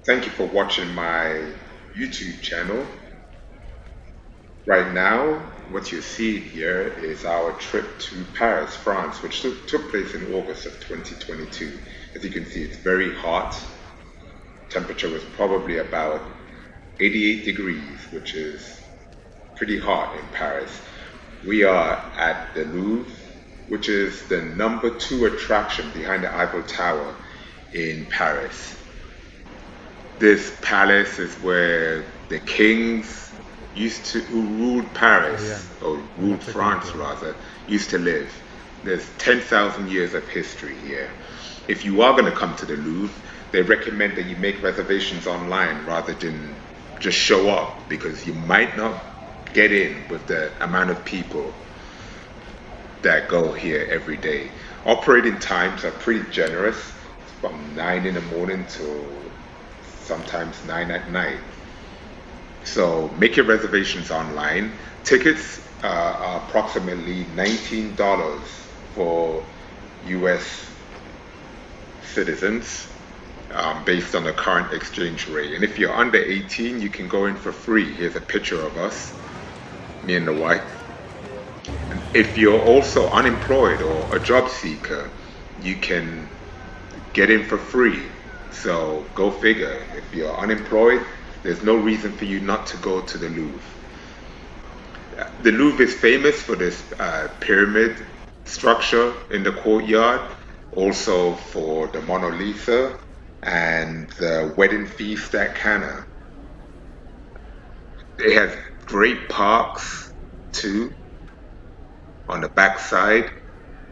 Thank you for watching my YouTube channel. Right now, what you see here is our trip to Paris, France, which took place in August of 2022. As you can see, it's very hot. Temperature was probably about 88 degrees, which is pretty hot in Paris. We are at the Louvre, which is the number two attraction behind the Eiffel Tower in Paris. This palace is where the kings who ruled Paris, Ayan, or ruled malapit na France ito. rather, used to live. There's 10,000 years of history here. If you are going to come to the Louvre, they recommend that you make reservations online rather than just show up because you might not get in with the amount of people that go here every day. Operating times are pretty generous, from 9 in the morning to sometimes 9 at night. So make your reservations online. Tickets are approximately $19 for US citizens based on the current exchange rate. And if you're under 18, you can go in for free. Here's a picture of us, me and the wife. If you're also unemployed or a job seeker, you can get in for free. So go figure. If you're unemployed, there's no reason for you not to go to the Louvre. The Louvre is famous for this pyramid structure in the courtyard, also for the Mona Lisa and the wedding feast at Cana. It has great parks too on the backside.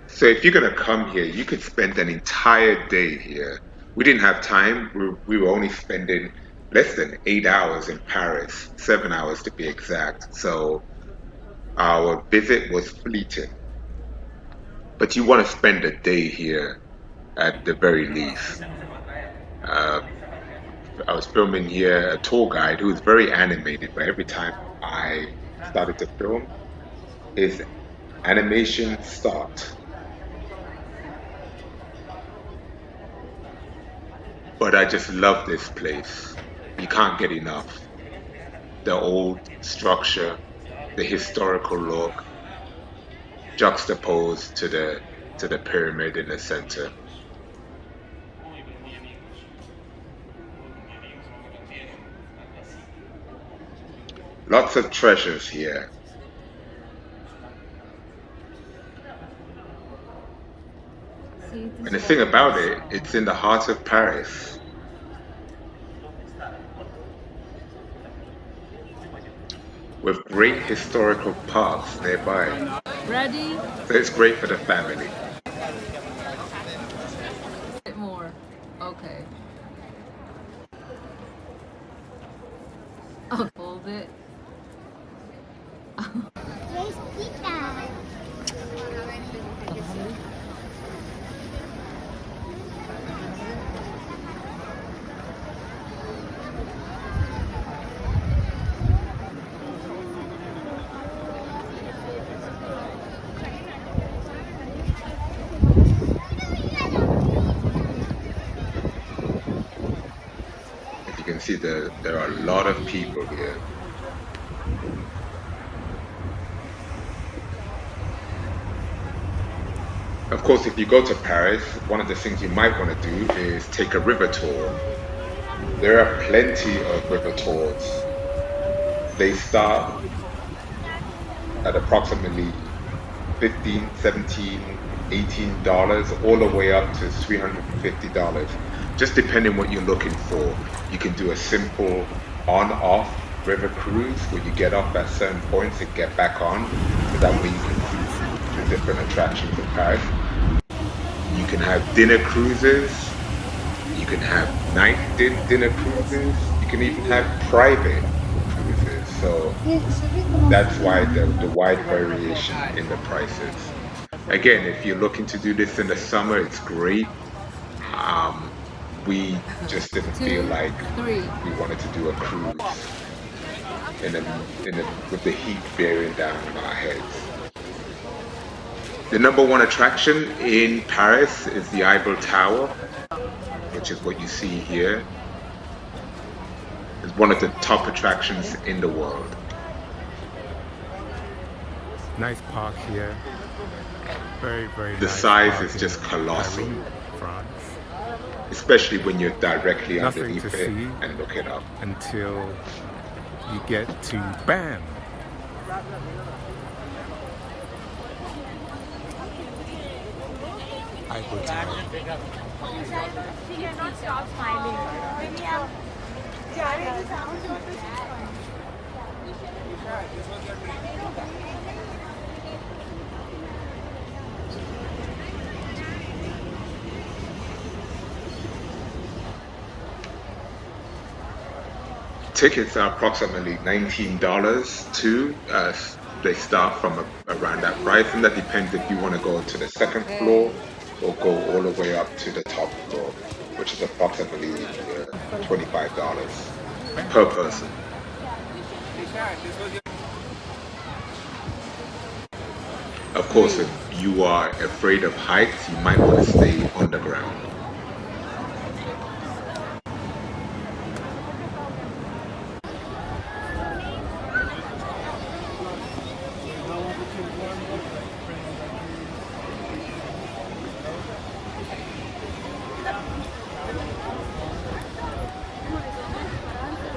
So if you're gonna come here, you could spend an entire day here. We didn't have time. We were only spending less than 8 hours in Paris, 7 hours to be exact. So our visit was fleeting. But you want to spend a day here at the very least. Uh, I was filming here a tour guide who was very animated, but every time I started to film, his animation stopped. But I just love this place. You can't get enough. The old structure, the historical look, juxtaposed to the pyramid in the center. Lots of treasures here. See, it And the is thing very about nice. it, it's in the heart of Paris, with great historical parks nearby. Ready? So it's great for the family. Bit more. Okay. I'll hold it. As you can see, there are a lot of people here. Of course, if you go to Paris, one of the things you might want to do is take a river tour. There are plenty of river tours. They start at approximately 15, 17, $18, all the way up to $350. Just depending what you're looking for. You can do a simple on-off river cruise where you get off at certain points and get back on. So that way you can see the different attractions in Paris. You can have dinner cruises. You can have dinner cruises. You can even have private cruises. So that's why the wide variation in the prices. Again, if you're looking to do this in the summer, it's great. Um, we just didn't feel 2, like 3. we wanted to do a cruise with the heat bearing down on our heads. The number one attraction in Paris is the Eiffel Tower, which is what you see here. It's one of the top attractions in the world. Nice park here. Very, very The nice size park is in just colossal, Paris, France. especially when you're directly Nothing underneath to it see and looking up. until you get to BAM. Eiffel Tower. She cannot stop smiling. Tickets are approximately $19 too. They start from around that price, and that depends if you want to go to the second floor or go all the way up to the top floor, which is approximately $25 per person. Of course, if you are afraid of heights, you might want to stay underground.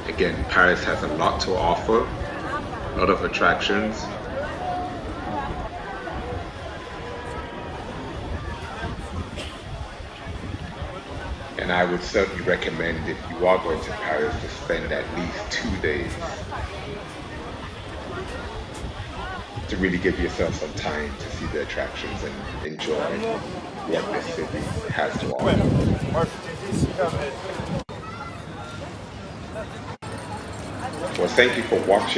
Again, Paris has a lot to offer, a lot of attractions. And I would certainly recommend, if you are going to Paris, to spend at least 2 days to really give yourself some time to see the attractions and enjoy what this city has to offer. Well, thank you for watching.